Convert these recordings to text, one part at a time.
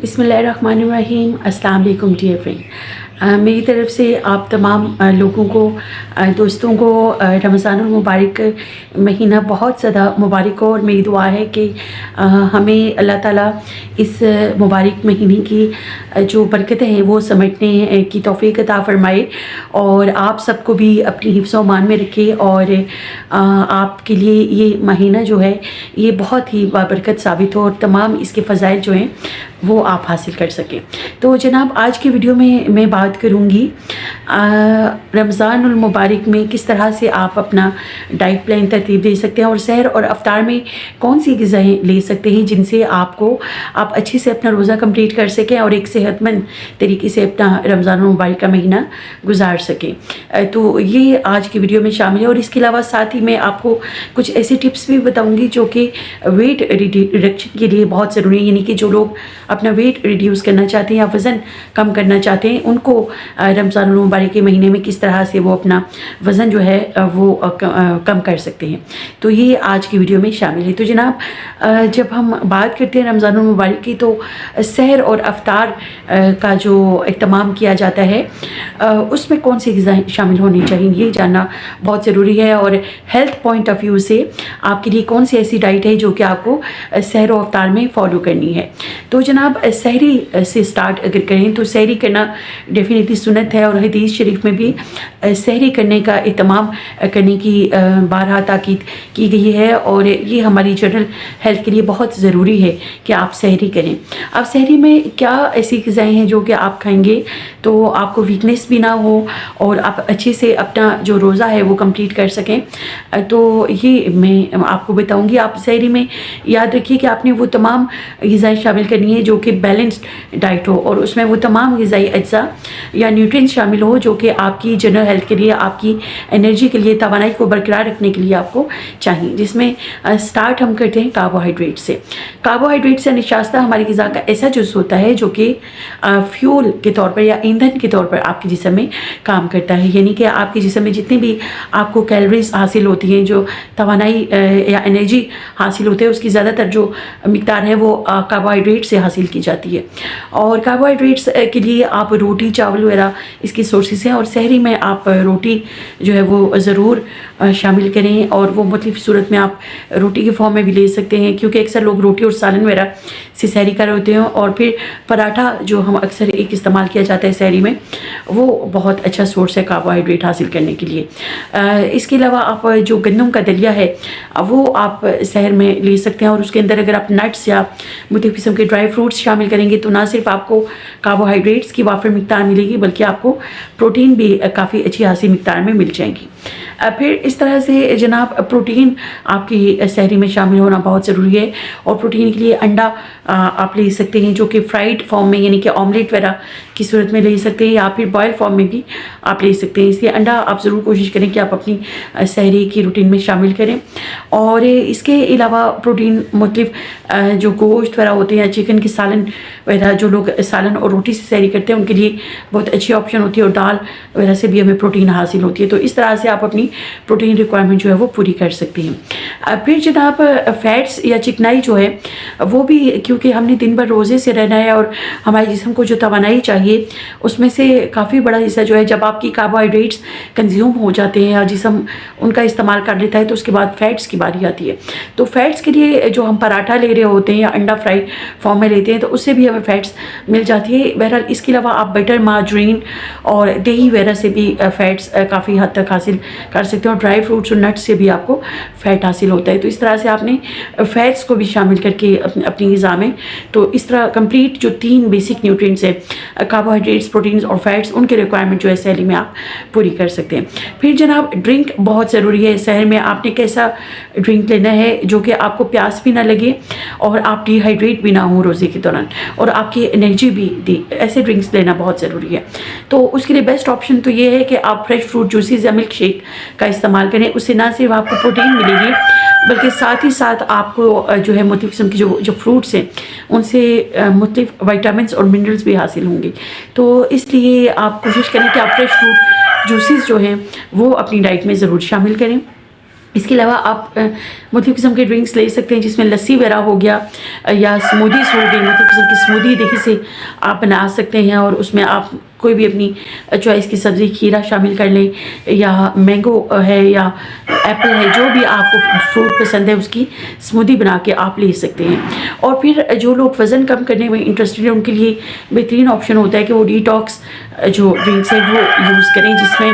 बिस्मिल्लाहिर्रहमानिर्रहीम। अस्सलाम वालेकुम डियर फ्रेंड। मेरी तरफ़ से आप तमाम लोगों को, दोस्तों को रमज़ानुल मुबारक महीना बहुत ज़्यादा मुबारक हो। और मेरी दुआ है कि हमें अल्लाह ताला इस मुबारक महीने की जो बरकतें हैं वो समेटने की तौफ़ीक अता फ़रमाए और आप सबको भी अपनी हिफ्ज़ व मान में रखे और आपके लिए ये महीना जो है ये बहुत ही बाबरकत साबित हो और तमाम इसके फ़ज़ाइल जो हैं वो आप हासिल कर सकें। तो जनाब, आज की वीडियो में मैं बात करूँगी रमज़ानुल मुबारक में किस तरह से आप अपना डाइट प्लान तरतीब दे सकते हैं और सहर और अफ्तार में कौन सी ग़िज़ाएँ ले सकते हैं जिनसे आप अच्छे से अपना रोज़ा कंप्लीट कर सकें और एक सेहतमंद तरीके से अपना रमज़ानुल मुबारक का महीना गुजार सकें। तो ये आज की वीडियो में शामिल है और इसके अलावा साथ ही मैं आपको कुछ ऐसे टिप्स भी बताऊँगी जो कि वेट रिडक्शन के लिए बहुत ज़रूरी है। यानी कि जो लोग अपना वेट रिड्यूस करना चाहते हैं या वज़न कम करना चाहते हैं, उनको रमज़ानुल मुबारक के महीने में किस तरह से वो अपना वज़न जो है वो कम कर सकते हैं। तो ये आज की वीडियो में शामिल है। तो जनाब, जब हम बात करते हैं रमज़ानुल मुबारक की तो सहर और अफ्तार का जो इत्माम किया जाता है उसमें कौन सी ग़िज़ाएँ शामिल होनी चाहिए ये जानना बहुत ज़रूरी है। और हेल्थ पॉइंट ऑफ व्यू से आपके लिए कौन सी ऐसी डाइट है जो कि आपको सहर और अफ्तार में फ़ॉलो करनी है। तो जनाब, सहरी से स्टार्ट अगर करें तो सहरी करना डेफिनेटली सुन्नत है और हदीस शरीफ में भी सहरी करने का इत्माम करने की बारहा ताकीद की गई है और ये हमारी जनरल हेल्थ के लिए बहुत ज़रूरी है कि आप सहरी करें। अब सहरी में क्या ऐसी ग़िज़ाएँ हैं जो कि आप खाएंगे तो आपको वीकनेस भी ना हो और आप अच्छे से अपना जो रोज़ा है वो कंप्लीट कर सकें। तो ये मैं आपको बताऊंगी। आप सहरी में याद रखिए कि आपने वो तमाम ग़िज़ाएँ शामिल करनी है जो कि बैलेंस्ड डाइट हो और उसमें वो तमाम ग़िज़ाई अज्जा या न्यूट्रिएंट्स शामिल हो जो कि आपकी जनरल हेल्थ के लिए, आपकी एनर्जी के लिए, तवानाई को बरकरार रखने के लिए आपको चाहिए। जिसमें स्टार्ट हम करते हैं कार्बोहाइड्रेट से। कार्बोहाइड्रेट से निशास्ता हमारी ग़िज़ा का ऐसा जुज़ होता है जो कि फ्यूल के तौर पर या ईंधन के तौर पर आपके जिस्म में काम करता है। यानी कि आपके जिस्म में जितनी भी आपको कैलोरीज हासिल होती हैं, जो तवानाई या एनर्जी हासिल होते हैं, उसकी ज़्यादातर जो मिकदार है वो कार्बोहाइड्रेट से हासिल की जाती है। और कार्बोहाइड्रेट्स के लिए आप रोटी, चावल वगैरह इसकी सोर्सेस हैं और सहरी में आप रोटी जो है वो ज़रूर शामिल करें और वो मुख्तलिफ सूरत में आप रोटी के फॉर्म में भी ले सकते हैं क्योंकि अक्सर लोग रोटी और सालन वगैरह से सहरी कर होते हैं। और फिर पराठा जो हम अक्सर एक इस्तेमाल किया जाता है सहरी में, वो बहुत अच्छा सोर्स है कार्बोहाइड्रेट हासिल करने के लिए। इसके अलावा आप जो गंदम का दलिया है वो आप सहर में ले सकते हैं और उसके अंदर अगर आप नट्स या मुख्तलिफ किस्म के ड्राई फ्रूट्स शामिल करेंगे तो ना सिर्फ आपको कार्बोहाइड्रेट्स की वाफर मिकदार मिलेगी बल्कि आपको प्रोटीन भी काफ़ी अच्छी हासिल मिकदार में मिल जाएगी। फिर इस तरह से जनाब, प्रोटीन आपकी सहरी में शामिल होना बहुत ज़रूरी है और प्रोटीन के लिए अंडा आप ले सकते हैं जो कि फ्राइड फॉर्म में यानी कि ऑमलेट वगैरह की सूरत में ले सकते हैं या फिर बॉयल फॉर्म में भी आप ले सकते हैं। इसलिए अंडा आप ज़रूर कोशिश करें कि आप अपनी सहरी की रूटीन में शामिल करें। और इसके अलावा प्रोटीन मुख्तलिफ जो गोश्त वगैरह होते हैं या चिकन की सालन वगैरह, जो लोग सालन और रोटी से सहरी करते हैं उनके लिए बहुत अच्छी ऑप्शन होती है और दाल वगैरह से भी हमें प्रोटीन हासिल होती है। तो इस तरह से आप अपनी प्रोटीन रिक्वायरमेंट जो है वो पूरी कर सकती हैं। फिर जनाब, फैट्स या चिकनाई जो है वो भी, क्योंकि हमने दिन भर रोज़े से रहना है और हमारे जिस्म को जो तवानाई चाहिए उसमें से काफ़ी बड़ा हिस्सा जो है जब आपकी कार्बोहाइड्रेट्स कंज्यूम हो जाते हैं या जिस्म उनका इस्तेमाल कर लेता है तो उसके बाद फैट्स की बारी आती है। तो फैट्स के लिए जो हम पराठा ले रहे होते हैं या अंडा फ्राई फॉर्म में लेते हैं तो उससे भी हमें फैट्स मिल जाती है। बहरहाल इसके अलावा आप बटर, मार्जरीन और दही वगैरह से भी फैट्स काफ़ी हद तक हासिल कर सकते हैं और ड्राई फ्रूट्स और नट्स से भी आपको फ़ैट हासिल होता है। तो इस तरह से आपने फैट्स को भी शामिल करके अपनी ग़िज़ा में, तो इस तरह कंप्लीट जो 3 बेसिक न्यूट्रिएंट्स है, कार्बोहाइड्रेट्स, प्रोटीन्स और फैट्स, उनके रिक्वायरमेंट जो है सहरी में आप पूरी कर सकते हैं। फिर जनाब, ड्रिंक बहुत ज़रूरी है। सहर में आपने कैसा ड्रिंक लेना है जो कि आपको प्यास भी ना लगे और आप डिहाइड्रेट भी ना हो रोज़े के दौरान और आपकी एनर्जी भी दी, ऐसे ड्रिंक्स लेना बहुत ज़रूरी है। तो उसके लिए बेस्ट ऑप्शन तो ये है कि आप फ्रेश फ्रूट जूसेस या मिल्क शेक का इस्तेमाल करें। उससे ना सिर्फ आपको प्रोटीन मिलेगी बल्कि साथ ही साथ आपको जो है मुख्तलिफ किस्म की जो फ्रूट्स हैं उनसे मुख्तलिफ विटामिन्स और मिनरल्स भी हासिल होंगे। तो इसलिए आप कोशिश करें कि आप फ्रेश फ्रूट जूसेस जो हैं वो अपनी डाइट में ज़रूर शामिल करें। इसके अलावा आप मुख्तलिफ़ किस्म के ड्रिंक्स ले सकते हैं, जिसमें लस्सी वगैरह हो गया या स्मूदीज़ हो गई। मुख्तलिफ़ किस्म की स्मूदी देखिए से आप बना सकते हैं और उसमें आप कोई भी अपनी चॉइस की सब्ज़ी, खीरा शामिल कर लें या मैंगो है या एप्पल है, जो भी आपको फ्रूट पसंद है उसकी स्मूदी बना के आप ले सकते हैं। और फिर जो लोग वज़न कम करने में इंटरेस्टेड हैं उनके लिए बेहतरीन ऑप्शन होता है कि वो डिटॉक्स जो ड्रिंक्स हैं वो यूज़ करें, जिसमें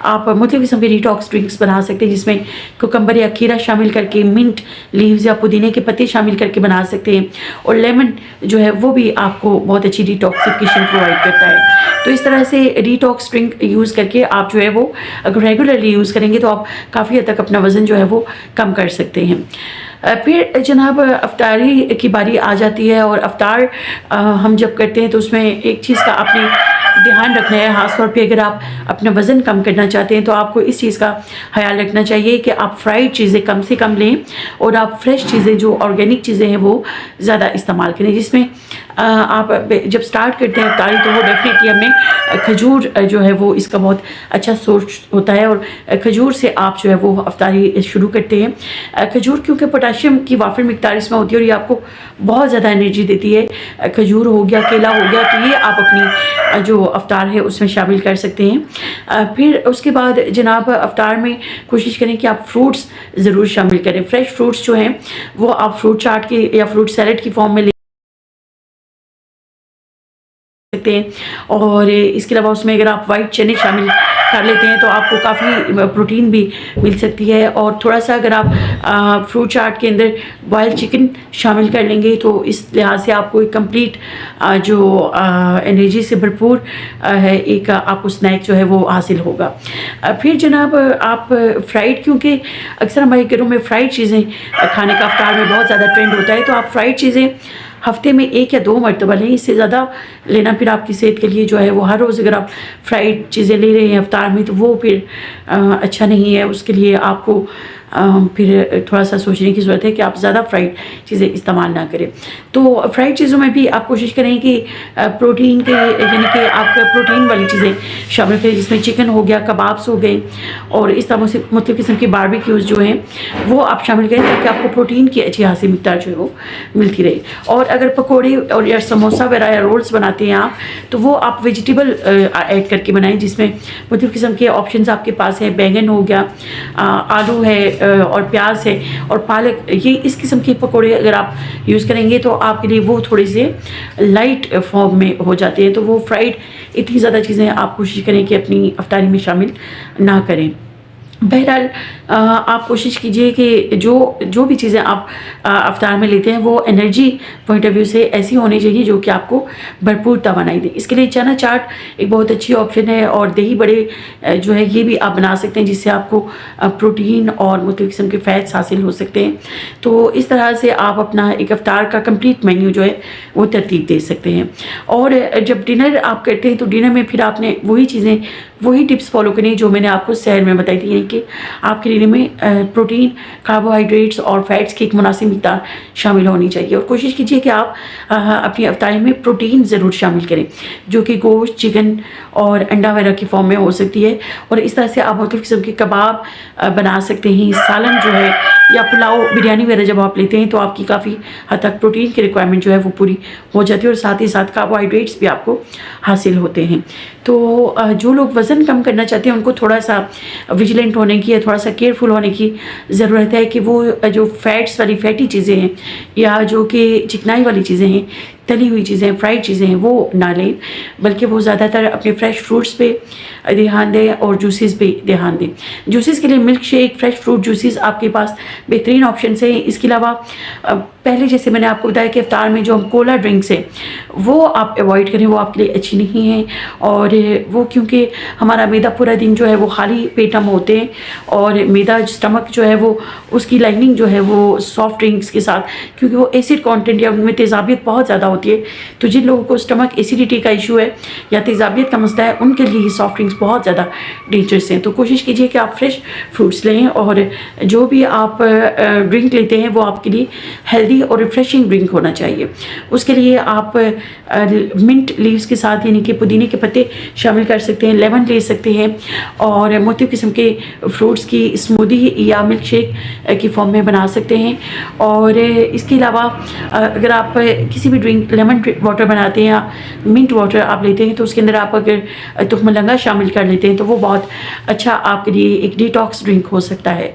आप मुख्तलिफ़ किस्म के डिटॉक्स ड्रिंक्स बना सकते हैं, जिसमें कुकम्बर या खीरा शामिल करके, मिंट लीव्स या पुदीने के पत्ते शामिल करके बना सकते हैं। और लेमन जो है वो भी आपको बहुत अच्छी डिटॉक्सिफिकेशन प्रोवाइड करता है। तो इस तरह से डिटॉक्स ड्रिंक यूज़ करके आप जो है वो अगर रेगुलरली यूज़ करेंगे तो आप काफ़ी हद तक अपना वज़न जो है वो कम कर सकते हैं। फिर जनाब अफ्तारी की बारी आ जाती है और अफ्तार हम जब करते हैं तो उसमें एक चीज़ का आपने ध्यान रखना है, ख़ास तौर पे अगर आप अपना वज़न कम करना चाहते हैं तो आपको इस चीज़ का ख्याल रखना चाहिए कि आप फ्राइड चीज़ें कम से कम लें और आप फ्रेश चीज़ें, जो ऑर्गेनिक चीज़ें हैं वो ज़्यादा इस्तेमाल करें। जिसमें आप जब स्टार्ट करते हैं अफ्तारी तो वो डेफिनेटली हमें खजूर जो है वो इसका बहुत अच्छा सोर्स होता है और खजूर से आप जो है वो अफ्तारी शुरू करते हैं। खजूर क्योंकि पोटाशियम की वाफिर मिकदार इसमें होती है और ये आपको बहुत ज़्यादा एनर्जी देती है। खजूर हो गया, केला हो गया, तो ये आप अपनी जो अफ्तार है उसमें शामिल कर सकते हैं। फिर उसके बाद जनाब अफ्तार में कोशिश करें कि आप फ्रूट्स ज़रूर शामिल करें। फ्रेश फ्रूट्स जो हैं वो आप फ्रूट चाट के या फ्रूट सैलेड की फॉर्म में सकते हैं। और इसके अलावा उसमें अगर आप वाइट चने शामिल कर लेते हैं तो आपको काफ़ी प्रोटीन भी मिल सकती है। और थोड़ा सा अगर आप फ्रूट चाट के अंदर बॉयल चिकन शामिल कर लेंगे तो इस लिहाज से आपको एक कंप्लीट जो एनर्जी से भरपूर है एक आपको स्नैक जो है वो हासिल होगा। फिर जनाब आप फ्राइड, क्योंकि अक्सर हमारे घरों में फ्राइड चीज़ें खाने का अफ्तार में बहुत ज़्यादा ट्रेंड होता है, तो आप फ्राइड चीज़ें हफ्ते में 1 या 2 मरतबा लें। इससे ज़्यादा लेना फिर आपकी सेहत के लिए जो है वो हर रोज़ अगर आप फ्राइड चीज़ें ले रहे हैं अफ्तार में तो वो फिर अच्छा नहीं है। उसके लिए आपको फिर थोड़ा सा सोचने की ज़रूरत है कि आप ज़्यादा फ्राइड चीज़ें इस्तेमाल ना करें। तो फ्राइड चीज़ों में भी आप कोशिश करें कि प्रोटीन के यानी कि आप प्रोटीन वाली चीज़ें शामिल करें, जिसमें चिकन हो गया, कबाब्स हो गए और इस तरह से मुख्तलिफ़ किस्म के बारबेक्यूज़ जो हैं वो आप शामिल करें ताकि आपको प्रोटीन की अच्छी खासी मिकदार जो है वो मिलती रहे। और अगर पकौड़े और या समोसा वगैरह या रोल्स बनाते हैं आप तो वो आप वेजिटेबल ऐड करके बनाएं, जिसमें मुख्तलिफ़ किस्म के ऑप्शंस आपके पास है। बैंगन हो गया, आलू है और प्याज है और पालक, ये इस किस्म के पकौड़े अगर आप यूज़ करेंगे तो आपके लिए वो थोड़े से लाइट फॉर्म में हो जाते हैं। तो वो फ्राइड इतनी ज़्यादा चीज़ें आप कोशिश करें कि अपनी अफ्तारी में शामिल ना करें। बहरहाल आप कोशिश कीजिए कि जो भी चीज़ें आप अफ्तार में लेते हैं वो एनर्जी पॉइंट ऑफ व्यू से ऐसी होनी चाहिए जो कि आपको भरपूर तवानाई दे। इसके लिए चना चाट एक बहुत अच्छी ऑप्शन है और दही बड़े जो है ये भी आप बना सकते हैं, जिससे आपको प्रोटीन और मुख्तलिफ़ किस्म के फ़ैट्स हासिल हो सकते हैं। तो इस तरह से आप अपना एक अफ्तार का कंप्लीट मेन्यू जो है वो तरतीब दे सकते हैं। और जब डिनर आप करते हैं तो डिनर में फिर आपने वही टिप्स फॉलो करनी जो मैंने आपको सहर में बताई थी, यानी कि आपके डिनर में प्रोटीन, कार्बोहाइड्रेट्स और फैट्स की एक मुनासिब मिकदार शामिल होनी चाहिए। और कोशिश कीजिए कि आप अपनी अफ्तारी में प्रोटीन ज़रूर शामिल करें, जो कि गोश्त, चिकन और अंडा वगैरह की फॉर्म में हो सकती है। और इस तरह से आप मुख्तलिफ़ किस्म के कबाब बना सकते हैं। सालन जो है या पुलाव, बिरयानी वगैरह जब आप लेते हैं तो आपकी काफ़ी हद तक प्रोटीन की रिक्वायरमेंट जो है वो पूरी हो जाती है और साथ ही साथ कार्बोहाइड्रेट्स भी आपको हासिल होते हैं। तो जो लोग वज़न कम करना चाहते हैं उनको थोड़ा सा विजिलेंट होने की या थोड़ा सा केयरफुल होने की ज़रूरत है कि वो जो फैट्स वाली फैटी चीज़ें हैं या जो कि चिकनाई वाली चीज़ें हैं, तली हुई चीज़ें, फ्राइड चीज़ें हैं, वो ना लें, बल्कि वो ज़्यादातर अपने फ्रेश फ्रूट्स पे ध्यान दें और जूसेस पे ध्यान दें। जूसेस के लिए milk shake, fresh fruit juices आपके पास बेहतरीन ऑप्शन हैं। इसके अलावा पहले जैसे मैंने आपको बताया कि इफ्तार में जो हम कोला ड्रिंक्स हैं वो आप अवॉइड करें, वो आपके लिए अच्छी नहीं है। और वो क्योंकि हमारा मैदा पूरा दिन जो है वो खाली पेट हम होते हैं और मैदा स्टमक जो है वो उसकी लाइनिंग जो है वो सॉफ्ट ड्रिंक्स के साथ, क्योंकि वो एसिड कंटेंट या उनमें तेज़ाबियत बहुत ज़्यादा होती है, तो जिन लोगों को स्टमक एसिडिटी का इशू है या तेज़ाबियत का मसला है उनके लिए सॉफ्ट ड्रिंक्स बहुत ज़्यादा डेंजरस हैं। तो कोशिश कीजिए कि आप फ्रेश फ्रूट्स लें और जो भी आप ड्रिंक लेते हैं वो आपके लिए हेल्दी हेल्दी और रिफ्रेशिंग ड्रिंक होना चाहिए। उसके लिए आप मिंट लीव्स के साथ यानी कि पुदीने के पत्ते शामिल कर सकते हैं, लेमन ले सकते हैं और मुख्तलिफ किस्म के फ्रूट्स की स्मूदी या मिल्क शेक की फॉर्म में बना सकते हैं। और इसके अलावा अगर आप किसी भी ड्रिंक लेमन वाटर बनाते हैं या मिंट वाटर आप लेते हैं तो उसके अंदर आप अगर तुखमलंगा शामिल कर लेते हैं तो वो बहुत अच्छा आपके लिए एक डिटॉक्स ड्रिंक हो सकता है।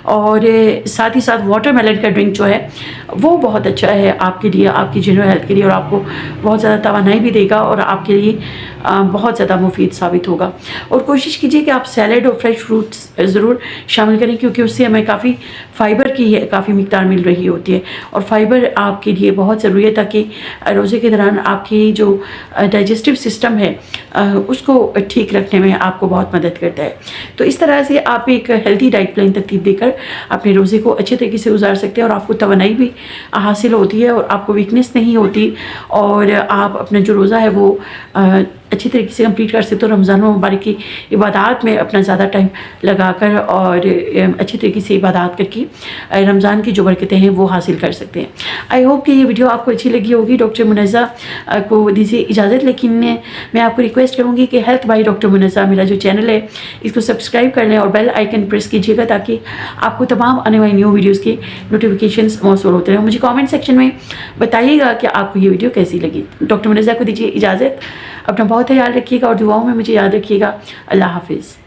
और साथ ही साथ वाटरमेलन का ड्रिंक जो है वो बहुत अच्छा है आपके लिए, आपकी जनरल हेल्थ के लिए, और आपको बहुत ज़्यादा तवानाई भी देगा और आपके लिए बहुत ज़्यादा मुफीद साबित होगा। और कोशिश कीजिए कि आप सैलड और फ्रेश फ्रूट्स ज़रूर शामिल करें क्योंकि उससे हमें काफ़ी फ़ाइबर की काफ़ी मिकदार मिल रही होती है और फाइबर आपके लिए बहुत ज़रूरी है ताकि रोज़े के दौरान आपकी जो डाइजेस्टिव सिस्टम है उसको ठीक रखने में आपको बहुत मदद करता है। तो इस तरह से आप एक हेल्दी डाइट प्लान तरतीब देकर अपने रोज़े को अच्छे तरीके से गुजार सकते हैं और आपको तवानाई भी हासिल होती है और आपको वीकनेस नहीं होती और आप अपना जो रोज़ा है वो अच्छी तरीके से कंप्लीट कर सकते हो। रमज़ान मुबारक की इबादत में अपना ज़्यादा टाइम लगाकर और अच्छी तरीके से इबादत करके रमज़ान की जो बरकतें हैं वो हासिल कर सकते हैं। आई होप कि ये वीडियो आपको अच्छी लगी होगी। डॉक्टर मुनज़्ज़ा को दीजिए इजाज़त, लेकिन मैं आपको रिक्वेस्ट करूँगी कि हेल्थ बाय डॉक्टर मुनज़्ज़ा मेरा जो चैनल है इसको सब्सक्राइब कर लें और बेल आइकन प्रेस कीजिएगा ताकि आपको तमाम आने वाली न्यू वीडियोज़ के नोटिफिकेशंस मौसूल होते रहें। मुझे कमेंट सेक्शन में बताइएगा कि आपको ये वीडियो कैसी लगी। डॉक्टर मुनज़्ज़ा को दीजिए इजाज़त, अपना बहुत ख्याल रखिएगा और दुआओं में मुझे याद रखिएगा। अल्लाह हाफिज़।